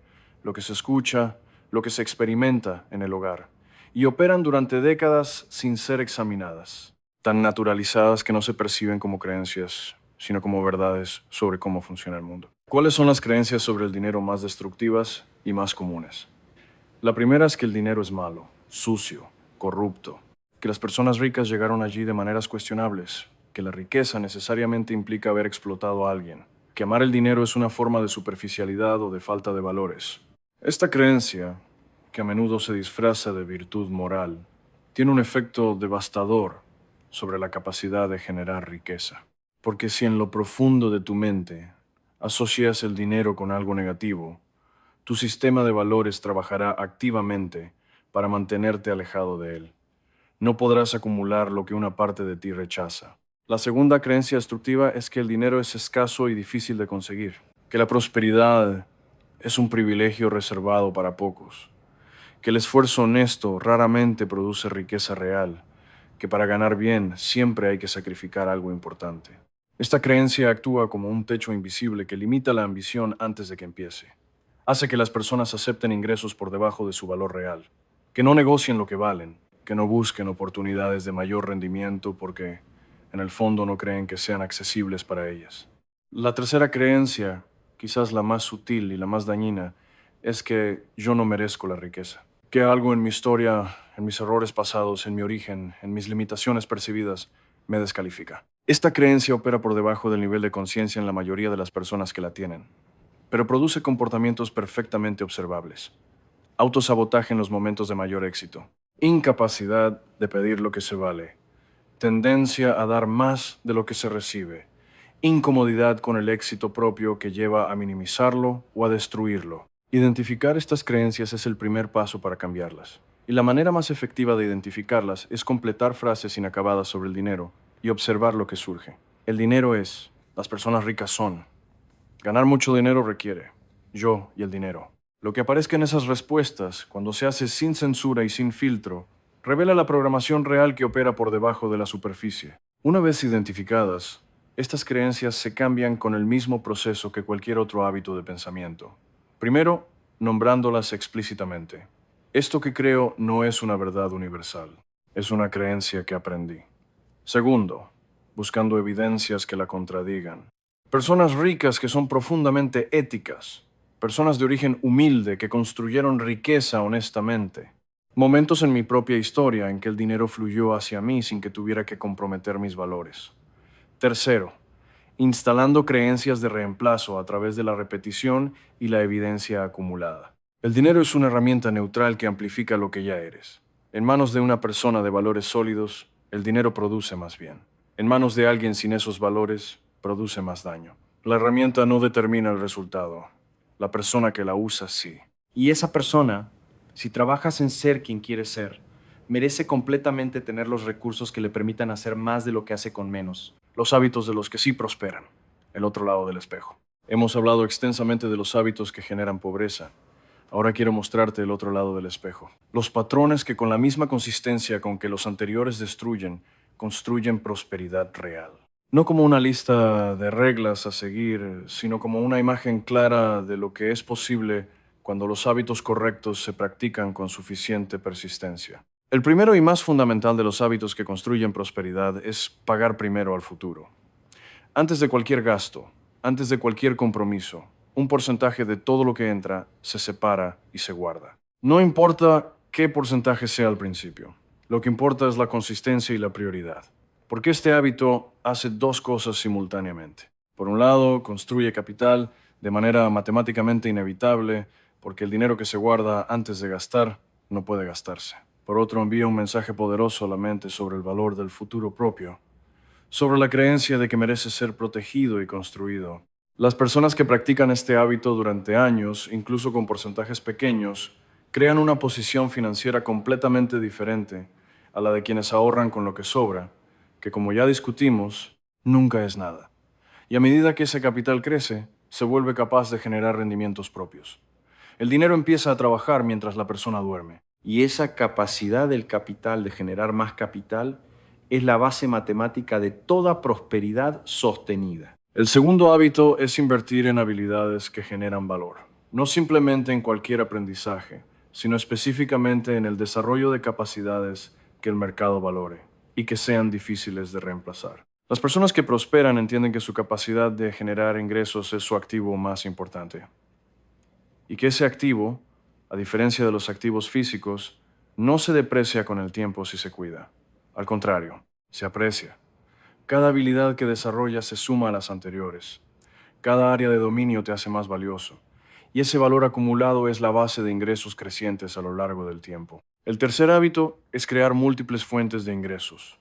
lo que se escucha, lo que se experimenta en el hogar, y operan durante décadas sin ser examinadas, tan naturalizadas que no se perciben como creencias, sino como verdades sobre cómo funciona el mundo. ¿Cuáles son las creencias sobre el dinero más destructivas y más comunes? La primera es que el dinero es malo, sucio, corrupto, que las personas ricas llegaron allí de maneras cuestionables, que la riqueza necesariamente implica haber explotado a alguien, que amar el dinero es una forma de superficialidad o de falta de valores. Esta creencia, que a menudo se disfraza de virtud moral, tiene un efecto devastador sobre la capacidad de generar riqueza. Porque si en lo profundo de tu mente asocias el dinero con algo negativo, tu sistema de valores trabajará activamente para mantenerte alejado de él. No podrás acumular lo que una parte de ti rechaza. La segunda creencia destructiva es que el dinero es escaso y difícil de conseguir, que la prosperidad es un privilegio reservado para pocos, que el esfuerzo honesto raramente produce riqueza real, que para ganar bien siempre hay que sacrificar algo importante. Esta creencia actúa como un techo invisible que limita la ambición antes de que empiece. Hace que las personas acepten ingresos por debajo de su valor real, que no negocien lo que valen, que no busquen oportunidades de mayor rendimiento porque, en el fondo, no creen que sean accesibles para ellas. La tercera creencia, quizás la más sutil y la más dañina, es que yo no merezco la riqueza. Que algo en mi historia, en mis errores pasados, en mi origen, en mis limitaciones percibidas, me descalifica. Esta creencia opera por debajo del nivel de conciencia en la mayoría de las personas que la tienen, pero produce comportamientos perfectamente observables. Autosabotaje en los momentos de mayor éxito. Incapacidad de pedir lo que se vale. Tendencia a dar más de lo que se recibe. Incomodidad con el éxito propio que lleva a minimizarlo o a destruirlo. Identificar estas creencias es el primer paso para cambiarlas. Y la manera más efectiva de identificarlas es completar frases inacabadas sobre el dinero y observar lo que surge. El dinero es, las personas ricas son. Ganar mucho dinero requiere, yo y el dinero. Lo que aparezca en esas respuestas, cuando se hace sin censura y sin filtro, revela la programación real que opera por debajo de la superficie. Una vez identificadas, estas creencias se cambian con el mismo proceso que cualquier otro hábito de pensamiento. Primero, nombrándolas explícitamente. Esto que creo no es una verdad universal, es una creencia que aprendí. Segundo, buscando evidencias que la contradigan. Personas ricas que son profundamente éticas. Personas de origen humilde que construyeron riqueza honestamente. Momentos en mi propia historia en que el dinero fluyó hacia mí sin que tuviera que comprometer mis valores. Tercero, instalando creencias de reemplazo a través de la repetición y la evidencia acumulada. El dinero es una herramienta neutral que amplifica lo que ya eres. En manos de una persona de valores sólidos, el dinero produce más bien. En manos de alguien sin esos valores, produce más daño. La herramienta no determina el resultado. La persona que la usa sí. Y esa persona, si trabajas en ser quien quieres ser, merece completamente tener los recursos que le permitan hacer más de lo que hace con menos. Los hábitos de los que sí prosperan. El otro lado del espejo. Hemos hablado extensamente de los hábitos que generan pobreza. Ahora quiero mostrarte el otro lado del espejo. Los patrones que con la misma consistencia con que los anteriores destruyen, construyen prosperidad real. No como una lista de reglas a seguir, sino como una imagen clara de lo que es posible cuando los hábitos correctos se practican con suficiente persistencia. El primero y más fundamental de los hábitos que construyen prosperidad es pagar primero al futuro. Antes de cualquier gasto, antes de cualquier compromiso, un porcentaje de todo lo que entra se separa y se guarda. No importa qué porcentaje sea al principio. Lo que importa es la consistencia y la prioridad. Porque este hábito hace dos cosas simultáneamente. Por un lado, construye capital de manera matemáticamente inevitable, porque el dinero que se guarda antes de gastar no puede gastarse. Por otro, envía un mensaje poderoso a la mente sobre el valor del futuro propio, sobre la creencia de que merece ser protegido y construido. Las personas que practican este hábito durante años, incluso con porcentajes pequeños, crean una posición financiera completamente diferente a la de quienes ahorran con lo que sobra, que como ya discutimos, nunca es nada. Y a medida que ese capital crece, se vuelve capaz de generar rendimientos propios. El dinero empieza a trabajar mientras la persona duerme. Y esa capacidad del capital de generar más capital es la base matemática de toda prosperidad sostenida. El segundo hábito es invertir en habilidades que generan valor. No simplemente en cualquier aprendizaje, sino específicamente en el desarrollo de capacidades que el mercado valore y que sean difíciles de reemplazar. Las personas que prosperan entienden que su capacidad de generar ingresos es su activo más importante. Y que ese activo, a diferencia de los activos físicos, no se deprecia con el tiempo si se cuida. Al contrario, se aprecia. Cada habilidad que desarrollas se suma a las anteriores. Cada área de dominio te hace más valioso. Y ese valor acumulado es la base de ingresos crecientes a lo largo del tiempo. El tercer hábito es crear múltiples fuentes de ingresos.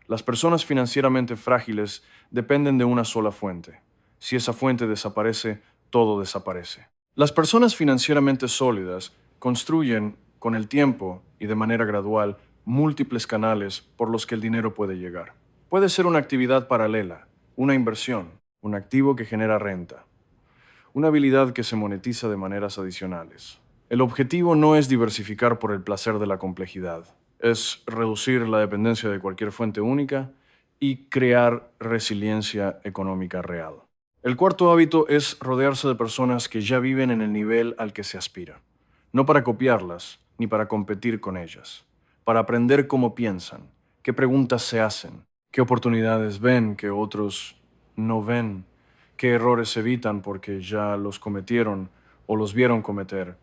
Las personas financieramente frágiles dependen de una sola fuente. Si esa fuente desaparece, todo desaparece. Las personas financieramente sólidas construyen, con el tiempo y de manera gradual, múltiples canales por los que el dinero puede llegar. Puede ser una actividad paralela, una inversión, un activo que genera renta, una habilidad que se monetiza de maneras adicionales. El objetivo no es diversificar por el placer de la complejidad, es reducir la dependencia de cualquier fuente única y crear resiliencia económica real. El cuarto hábito es rodearse de personas que ya viven en el nivel al que se aspira, no para copiarlas ni para competir con ellas, para aprender cómo piensan, qué preguntas se hacen, qué oportunidades ven que otros no ven, qué errores evitan porque ya los cometieron o los vieron cometer.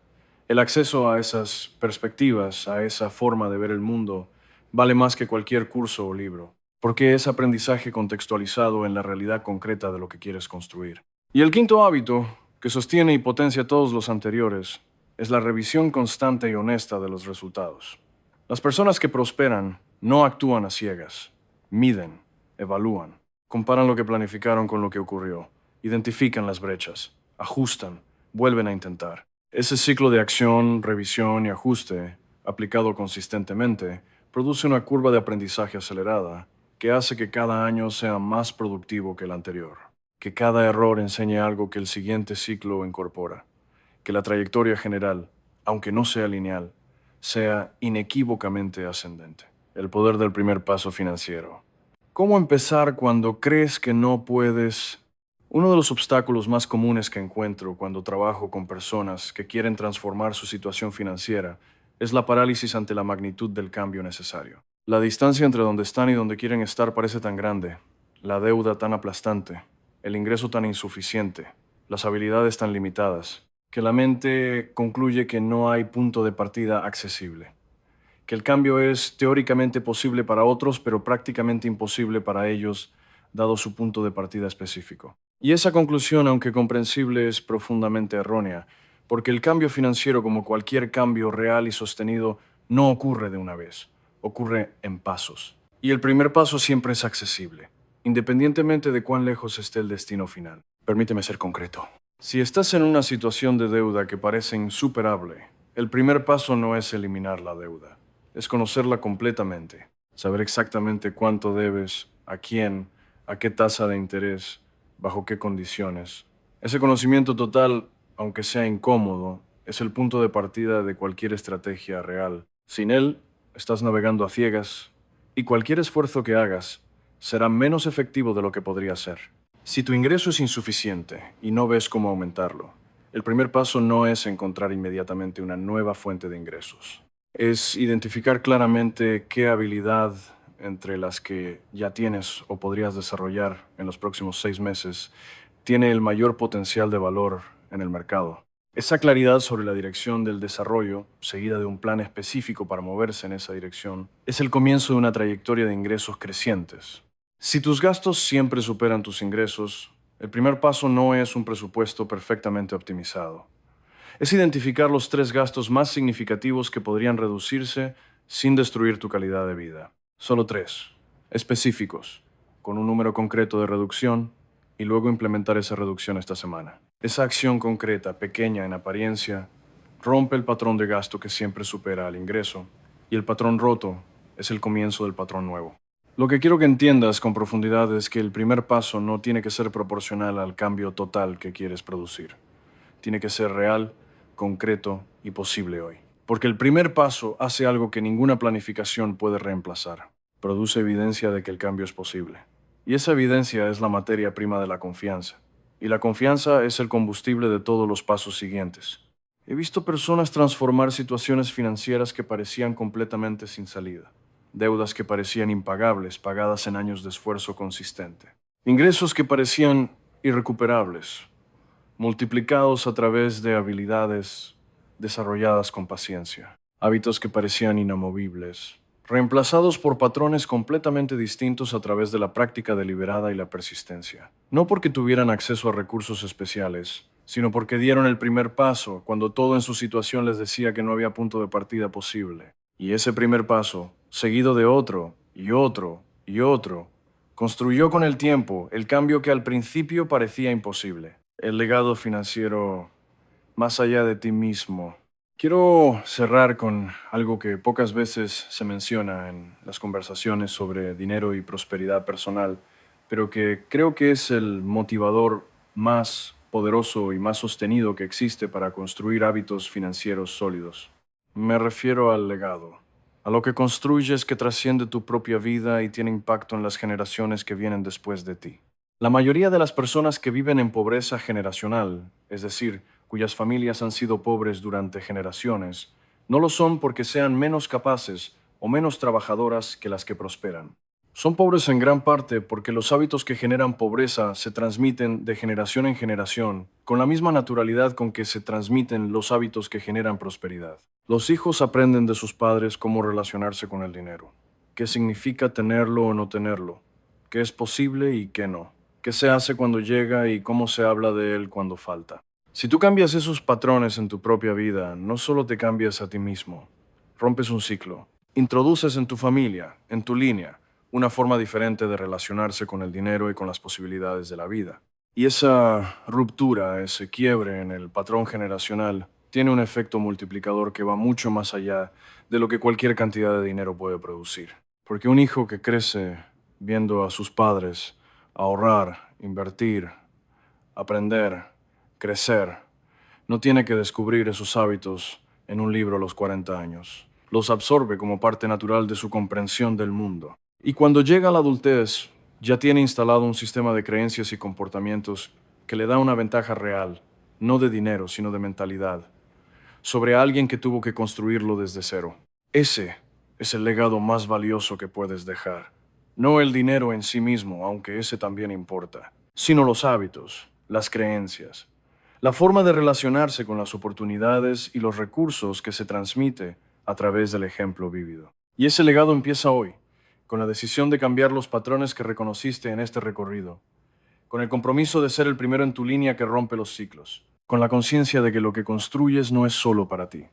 El acceso a esas perspectivas, a esa forma de ver el mundo, vale más que cualquier curso o libro, porque es aprendizaje contextualizado en la realidad concreta de lo que quieres construir. Y el quinto hábito, que sostiene y potencia todos los anteriores, es la revisión constante y honesta de los resultados. Las personas que prosperan no actúan a ciegas, miden, evalúan, comparan lo que planificaron con lo que ocurrió, identifican las brechas, ajustan, vuelven a intentar. Ese ciclo de acción, revisión y ajuste, aplicado consistentemente, produce una curva de aprendizaje acelerada que hace que cada año sea más productivo que el anterior, que cada error enseñe algo que el siguiente ciclo incorpora, que la trayectoria general, aunque no sea lineal, sea inequívocamente ascendente. El poder del primer paso financiero. ¿Cómo empezar cuando crees que no puedes? Uno de los obstáculos más comunes que encuentro cuando trabajo con personas que quieren transformar su situación financiera es la parálisis ante la magnitud del cambio necesario. La distancia entre donde están y donde quieren estar parece tan grande, la deuda tan aplastante, el ingreso tan insuficiente, las habilidades tan limitadas, que la mente concluye que no hay punto de partida accesible, que el cambio es teóricamente posible para otros, pero prácticamente imposible para ellos, dado su punto de partida específico. Y esa conclusión, aunque comprensible, es profundamente errónea, porque el cambio financiero, como cualquier cambio real y sostenido, no ocurre de una vez, ocurre en pasos. Y el primer paso siempre es accesible, independientemente de cuán lejos esté el destino final. Permíteme ser concreto. Si estás en una situación de deuda que parece insuperable, el primer paso no es eliminar la deuda. es conocerla completamente, saber exactamente cuánto debes, a quién, a qué tasa de interés, bajo qué condiciones. Ese conocimiento total, aunque sea incómodo, es el punto de partida de cualquier estrategia real. Sin él, estás navegando a ciegas y cualquier esfuerzo que hagas será menos efectivo de lo que podría ser. Si tu ingreso es insuficiente y no ves cómo aumentarlo, el primer paso no es encontrar inmediatamente una nueva fuente de ingresos. Es identificar claramente qué habilidad entre las que ya tienes o podrías desarrollar en los próximos 6 meses tiene el mayor potencial de valor en el mercado. Esa claridad sobre la dirección del desarrollo, seguida de un plan específico para moverse en esa dirección, es el comienzo de una trayectoria de ingresos crecientes. Si tus gastos siempre superan tus ingresos, el primer paso no es un presupuesto perfectamente optimizado. Es identificar los 3 gastos más significativos que podrían reducirse sin destruir tu calidad de vida. Solo 3, específicos, con un número concreto de reducción, y luego implementar esa reducción esta semana. Esa acción concreta, pequeña en apariencia, rompe el patrón de gasto que siempre supera al ingreso, y el patrón roto es el comienzo del patrón nuevo. Lo que quiero que entiendas con profundidad es que el primer paso no tiene que ser proporcional al cambio total que quieres producir. Tiene que ser real, concreto y posible hoy. Porque el primer paso hace algo que ninguna planificación puede reemplazar. Produce evidencia de que el cambio es posible. Y esa evidencia es la materia prima de la confianza. Y la confianza es el combustible de todos los pasos siguientes. He visto personas transformar situaciones financieras que parecían completamente sin salida. Deudas que parecían impagables, pagadas en años de esfuerzo consistente. Ingresos que parecían irrecuperables, multiplicados a través de habilidades desarrolladas con paciencia. Hábitos que parecían inamovibles, reemplazados por patrones completamente distintos a través de la práctica deliberada y la persistencia. No porque tuvieran acceso a recursos especiales, sino porque dieron el primer paso cuando todo en su situación les decía que no había punto de partida posible. Y ese primer paso, seguido de otro, y otro, y otro, construyó con el tiempo el cambio que al principio parecía imposible. El legado financiero más allá de ti mismo. Quiero cerrar con algo que pocas veces se menciona en las conversaciones sobre dinero y prosperidad personal, pero que creo que es el motivador más poderoso y más sostenido que existe para construir hábitos financieros sólidos. Me refiero al legado, a lo que construyes que trasciende tu propia vida y tiene impacto en las generaciones que vienen después de ti. La mayoría de las personas que viven en pobreza generacional, es decir, cuyas familias han sido pobres durante generaciones, no lo son porque sean menos capaces o menos trabajadoras que las que prosperan. Son pobres en gran parte porque los hábitos que generan pobreza se transmiten de generación en generación, con la misma naturalidad con que se transmiten los hábitos que generan prosperidad. Los hijos aprenden de sus padres cómo relacionarse con el dinero, qué significa tenerlo o no tenerlo, qué es posible y qué no, qué se hace cuando llega y cómo se habla de él cuando falta. Si tú cambias esos patrones en tu propia vida, no solo te cambias a ti mismo, rompes un ciclo, introduces en tu familia, en tu línea, una forma diferente de relacionarse con el dinero y con las posibilidades de la vida. Y esa ruptura, ese quiebre en el patrón generacional, tiene un efecto multiplicador que va mucho más allá de lo que cualquier cantidad de dinero puede producir. Porque un hijo que crece viendo a sus padres ahorrar, invertir, aprender, crecer, no tiene que descubrir esos hábitos en un libro a los 40 años. Los absorbe como parte natural de su comprensión del mundo. Y cuando llega a la adultez, ya tiene instalado un sistema de creencias y comportamientos que le da una ventaja real, no de dinero, sino de mentalidad, sobre alguien que tuvo que construirlo desde cero. Ese es el legado más valioso que puedes dejar. No el dinero en sí mismo, aunque ese también importa, sino los hábitos, las creencias, la forma de relacionarse con las oportunidades y los recursos que se transmite a través del ejemplo vívido. Y ese legado empieza hoy, con la decisión de cambiar los patrones que reconociste en este recorrido, con el compromiso de ser el primero en tu línea que rompe los ciclos, con la conciencia de que lo que construyes no es solo para ti,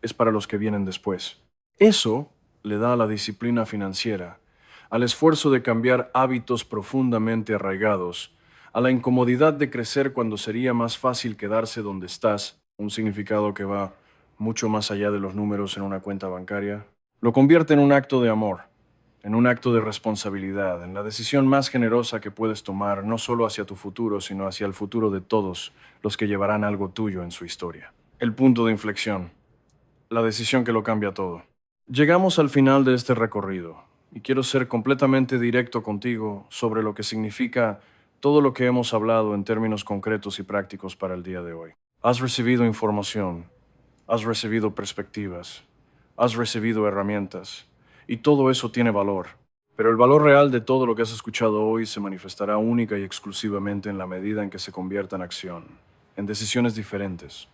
es para los que vienen después. Eso le da a la disciplina financiera, al esfuerzo de cambiar hábitos profundamente arraigados, a la incomodidad de crecer cuando sería más fácil quedarse donde estás, un significado que va mucho más allá de los números en una cuenta bancaria, Lo convierte en un acto de amor, en un acto de responsabilidad, en la decisión más generosa que puedes tomar, no solo hacia tu futuro, sino hacia el futuro de todos los que llevarán algo tuyo en su historia. El punto de inflexión, la decisión que lo cambia todo. Llegamos al final de este recorrido y quiero ser completamente directo contigo sobre lo que significa todo lo que hemos hablado en términos concretos y prácticos para el día de hoy. Has recibido información, has recibido perspectivas, has recibido herramientas y todo eso tiene valor. Pero el valor real de todo lo que has escuchado hoy se manifestará única y exclusivamente en la medida en que se convierta en acción, en decisiones diferentes,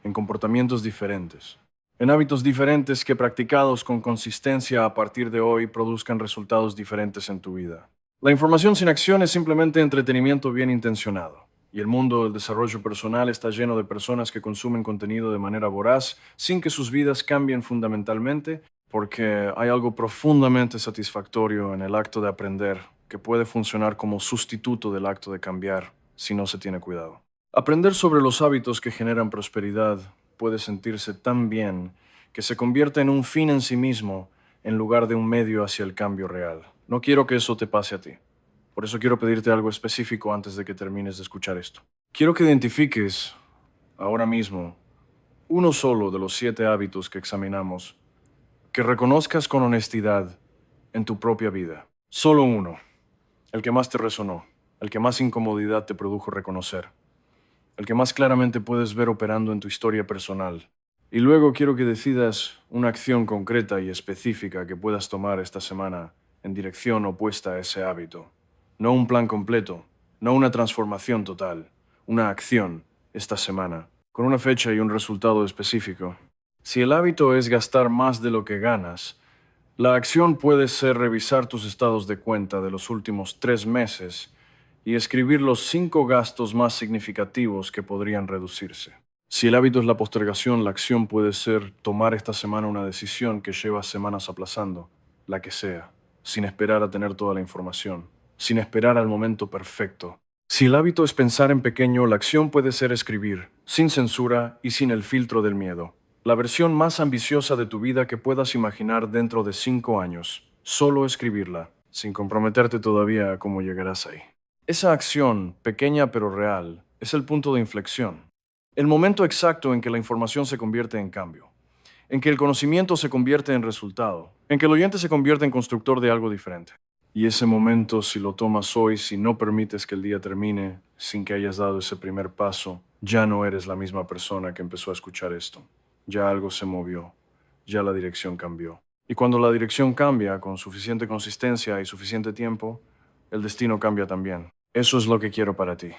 en comportamientos diferentes, en hábitos diferentes que practicados con consistencia a partir de hoy produzcan resultados diferentes en tu vida. La información sin acción es simplemente entretenimiento bien intencionado. Y el mundo del desarrollo personal está lleno de personas que consumen contenido de manera voraz sin que sus vidas cambien fundamentalmente, porque hay algo profundamente satisfactorio en el acto de aprender que puede funcionar como sustituto del acto de cambiar si no se tiene cuidado. Aprender sobre los hábitos que generan prosperidad puede sentirse tan bien que se convierte en un fin en sí mismo en lugar de un medio hacia el cambio real. No quiero que eso te pase a ti. Por eso quiero pedirte algo específico antes de que termines de escuchar esto. Quiero que identifiques ahora mismo uno solo de los 7 hábitos que examinamos, que reconozcas con honestidad en tu propia vida. Solo uno, el que más te resonó, el que más incomodidad te produjo reconocer, el que más claramente puedes ver operando en tu historia personal. Y luego quiero que decidas una acción concreta y específica que puedas tomar esta semana en dirección opuesta a ese hábito. No un plan completo, no una transformación total, una acción esta semana, con una fecha y un resultado específico. Si el hábito es gastar más de lo que ganas, la acción puede ser revisar tus estados de cuenta de los últimos 3 meses y escribir los 5 gastos más significativos que podrían reducirse. Si el hábito es la postergación, la acción puede ser tomar esta semana una decisión que llevas semanas aplazando, la que sea, sin esperar a tener toda la información, sin esperar al momento perfecto. Si el hábito es pensar en pequeño, la acción puede ser escribir, sin censura y sin el filtro del miedo. La versión más ambiciosa de tu vida que puedas imaginar dentro de 5 años. Solo escribirla, sin comprometerte todavía a cómo llegarás ahí. Esa acción, pequeña pero real, es el punto de inflexión. El momento exacto en que la información se convierte en cambio. En que el conocimiento se convierte en resultado. En que el oyente se convierte en constructor de algo diferente. Y ese momento, si lo tomas hoy, si no permites que el día termine sin que hayas dado ese primer paso, ya no eres la misma persona que empezó a escuchar esto. Ya algo se movió, ya la dirección cambió. Y cuando la dirección cambia con suficiente consistencia y suficiente tiempo, el destino cambia también. Eso es lo que quiero para ti.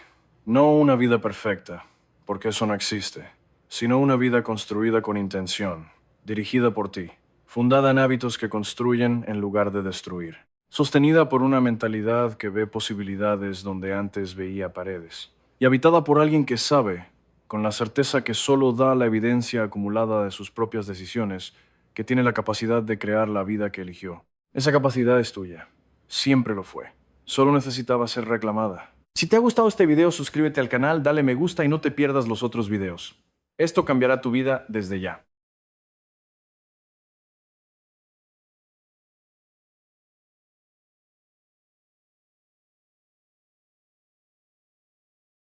No una vida perfecta, porque eso no existe, sino una vida construida con intención, dirigida por ti, fundada en hábitos que construyen en lugar de destruir, sostenida por una mentalidad que ve posibilidades donde antes veía paredes, y habitada por alguien que sabe, con la certeza que solo da la evidencia acumulada de sus propias decisiones, que tiene la capacidad de crear la vida que eligió. Esa capacidad es tuya. Siempre lo fue. Solo necesitaba ser reclamada. Si te ha gustado este video, suscríbete al canal, dale me gusta y no te pierdas los otros videos. Esto cambiará tu vida desde ya.